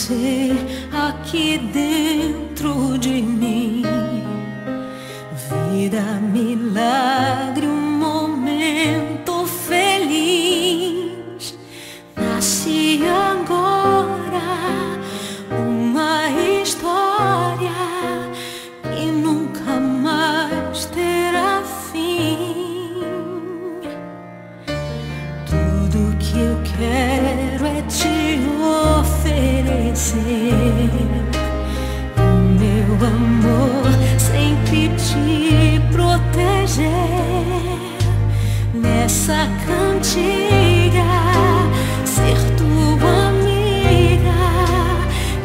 você aqui dentro de mim. Vida, milagre, um momento feliz. Nasce agora uma história que nunca mais terá fim. Tudo que eu quero é te oferecer o meu amor, sempre te proteger. Nessa cantiga, ser tua amiga,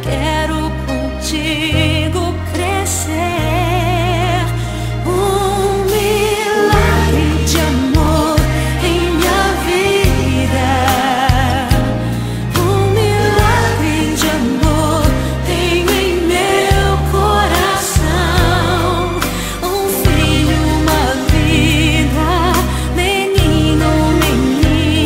quero contigo crescer. Um milagre de amor em minha vida. Um milagre de amor tenho em meu coração. Um filho, uma vida, menino, menina.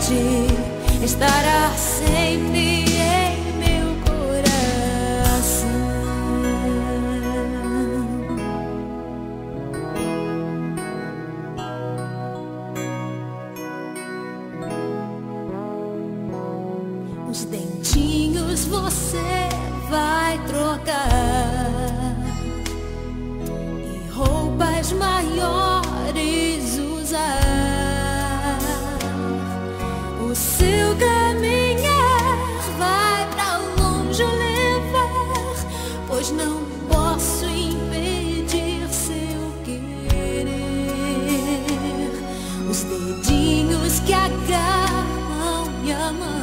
pedir estará sempre em meu coração. Os dentinhos você vai trocar e roupas maiores usar. O seu caminhar vai pra longe levar, pois não posso impedir seu querer. Os dedinhos que agarram minha mão,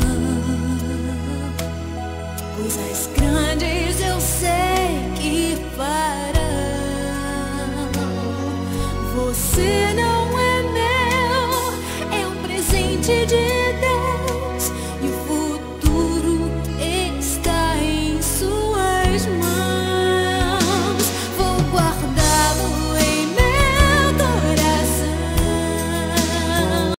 coisas grandes eu sei que farão. Você não